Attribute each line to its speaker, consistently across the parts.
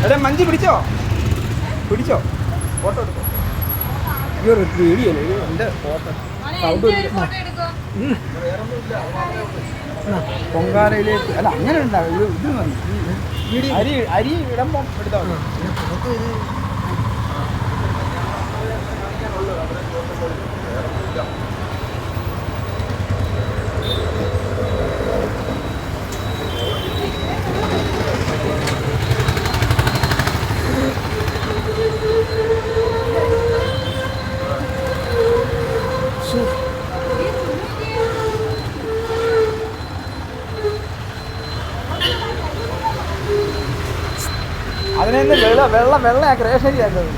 Speaker 1: എടാ മഞ്ചി പിടിച്ചോ ഫോട്ടോ എടുക്കോ. അയ്യോ വീഡിയോല്ലേ എൻ്റെ ഫോട്ടോ സൗണ്ട് പൊങ്കാലയിലേക്ക് അല്ല അങ്ങനെ ഉണ്ടാവും. ഇത് മതി അരി ഇടുമ്പം എടുത്താൽ മതി. അതിനെ വെള്ളയാക്കി റേഷനിയാക്കുന്നത്.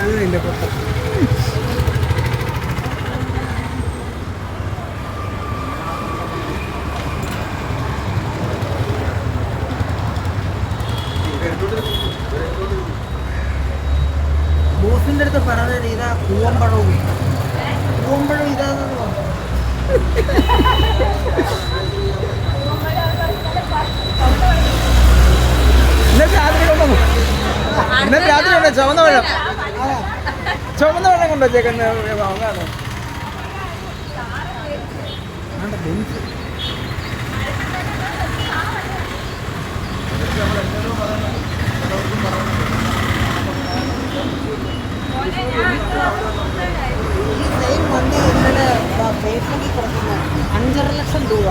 Speaker 1: അങ്ങനെയില്ല പൊട്ട. ബോസിന്റെ അടുത്ത് പറഞ്ഞത് ഇതാ പൂവമ്പഴവും ഇതാന്ന് ഇന്നലെ രാത്രി ഉണ്ടോ ചുവന്ന വെള്ളം കൊണ്ടോ ചേക്കുന്ന വാങ്ങാണ്. ഫേസ്ബുക്കിൽ 5.5 ലക്ഷം രൂപ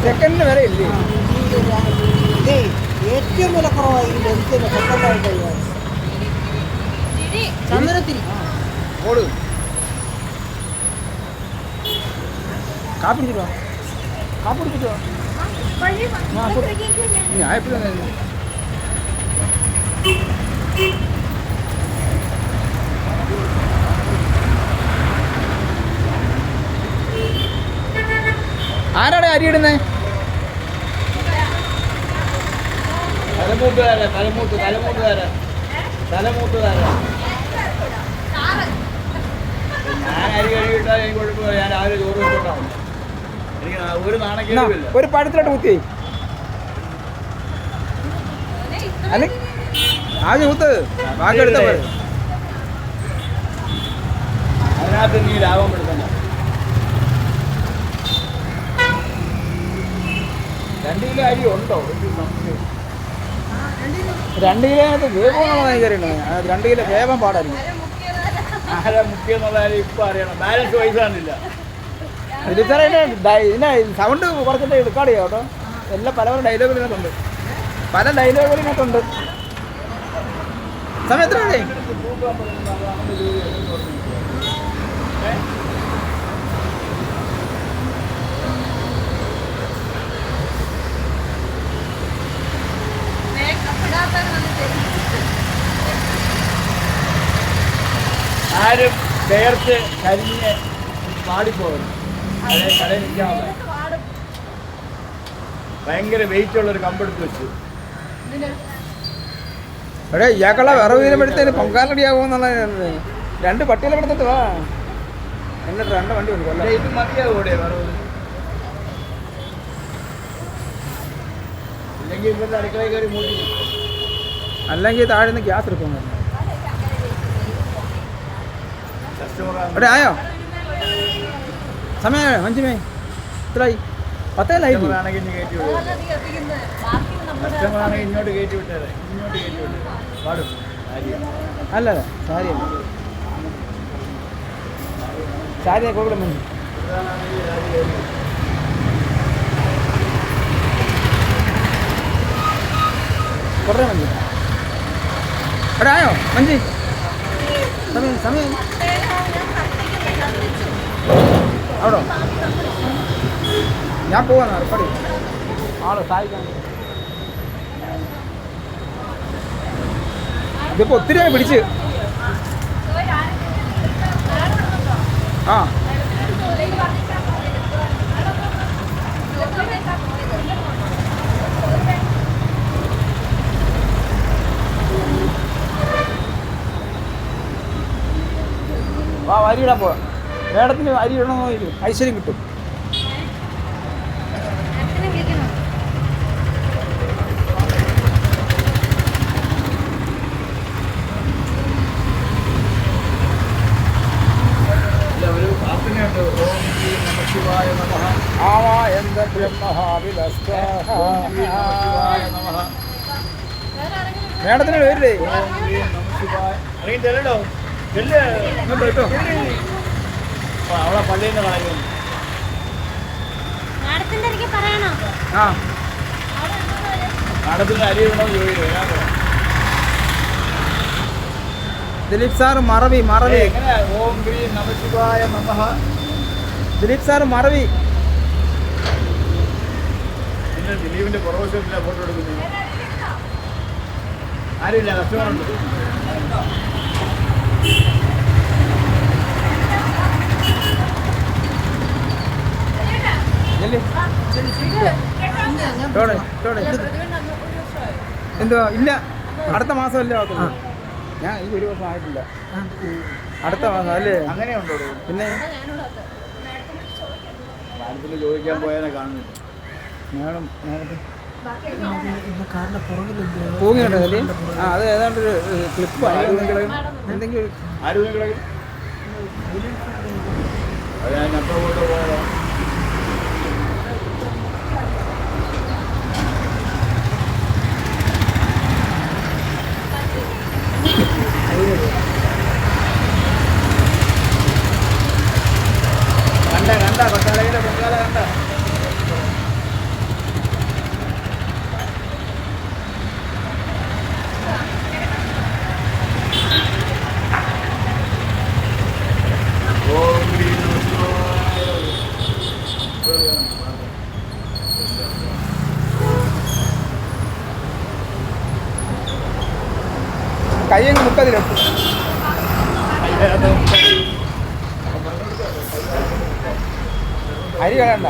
Speaker 1: സെക്കൻഡിന് വരെ ഇല്ലേ? ഏറ്റവും വില കുറവായി ലെൻസിന് സെക്കൻഡായിട്ട് ചന്ദനത്തിൽ ഓട് കാപ്പി പിടിച്ചിട്ടോ ഞാൻ എപ്പോഴും ആരാടെ അരിയിടുന്നേ? ഒരു പഴത്തിലോട്ട് കുത്തി അല്ല ആദ്യം കുത്ത് ബാക്കി എടുത്ത പോലെ. അതിനകത്ത് നീ ലാഭം എടുക്കണ്ട. 2 കിലോ അരി ഉണ്ടോ? 2 കിലോനകത്ത് വേവമാണെന്ന് എനിക്കറിയണേ. 2 കിലോ വേവാൻ പാടായിരിക്കും. ആരാ മുക്കിയെന്നുള്ളത് ഇപ്പം അറിയണം. ബാലൻസ് പൈസ ഇതിനെ സൗണ്ട് കുറച്ചിട്ട് റെക്കോർഡ് ചെയ്യാം കേട്ടോ. എല്ലാം പല ഡയലോഗുകളിനകത്തുണ്ട്. സമയം എത്ര മതി? ആരും ചേർത്ത് കരിഞ്ഞ് പാടിപ്പോകുന്നു. കടയിൽ നിൽക്കാൻ ഭയങ്കര വെയിറ്റ് ഉള്ളൊരു കമ്പെടുത്ത് വെച്ചു. എടേ ഇയാൾക്കുള്ള വിറവ് വീരമെടുത്തതിന് പൊങ്കാലടിയാകുമെന്നുള്ള 2 പട്ടികളെടുത്തിട്ട് വാ. എന്നിട്ട് 2 വണ്ടി ഉണ്ട്. ഇത് മതിയാകൂടെ വിറവ്? ഇല്ലെങ്കിൽ ഇവരുടെ അടുക്കളയിൽ കയറി മൂടി, അല്ലെങ്കിൽ താഴെ നിന്ന് ഗ്യാസ് എടുക്കുന്നു. എടേ ആയോ? സമയമായോ? 5 മേ ഇത്രയായി 10 ലൈഫ് ആണെങ്കിൽ കസ്റ്റമറാണെങ്കിൽ ഇങ്ങോട്ട് കയറ്റി വിട്ടേ. പാടും അല്ലല്ല സാരിയല്ല. സാരിയെ കോഴിക്കോട് മതി. കുറേ മതി. എടാ ആയോ മഞ്ചി? സമയം അവിടെ ഞാൻ പോവാണ്. റെക്കോർഡ് ആളോ സഹായിക്കാൻ ഇതിപ്പോൾ ഒത്തിരി പിടിച്ച് ആ അരി ഇടാൻ പോവാം. മേഡത്തിന് അരി ഇടണമെന്നോ ഐശ്വര്യം കിട്ടും. മേഡത്തിന് പേരില്ലേ കേട്ടോ അവളെ പള്ളിയിൽ കളയും. ആ മാഡത്തിന് അരി ഇടണോ ചോദിക്കും. ദിലീപ് സാർ മറവി മറവി ഓം ഗ്രീം നമശിവായ നമഃ. ദിലീപ് സാർ മറവി. പിന്നെ ദിലീപിന്റെ പുറവശത്തിലാണ് ഫോട്ടോ എടുക്കുന്നത്. ആരുമില്ല, കസ്റ്റമറുണ്ട്. എന്തോ ഇല്ല, അടുത്ത മാസമല്ലേ ആകത്തുള്ളൂ. ഞാൻ ഈ ഒരു വർഷം ആയിട്ടില്ല, അടുത്ത മാസം അല്ലേ. അങ്ങനെയുണ്ടോ? പിന്നെ ചോദിക്കാൻ പോയാലേ കാണുന്നില്ല. മേഡം പൂങ്ങിയുണ്ടോ അതിൽ? ആ അത് ഏതാണ്ടൊരു ക്ലിപ്പ് എന്തെങ്കിലും കണ്ട പട്ടാളയുടെ പൊങ്കാല കണ്ട. കയ്യങ്ങ് മുട്ടതിലെത്തും. അരി കളയണ്ട,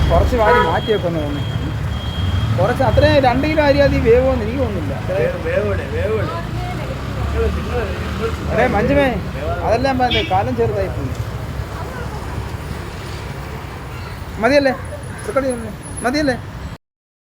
Speaker 1: കുറച്ച് വാരി മാറ്റി വെക്കുന്നു തോന്നുന്നു. കുറച്ച് അത്രയും 2 കിലോ അരി അതി വേവോന്ന് എനിക്ക് തോന്നുന്നില്ല. അതെ മഞ്ജുമേ, അതെല്ലാം പറഞ്ഞത് കാലം ചെറുതായി പോയി. മതിയല്ലേ? മതിയല്ലേ?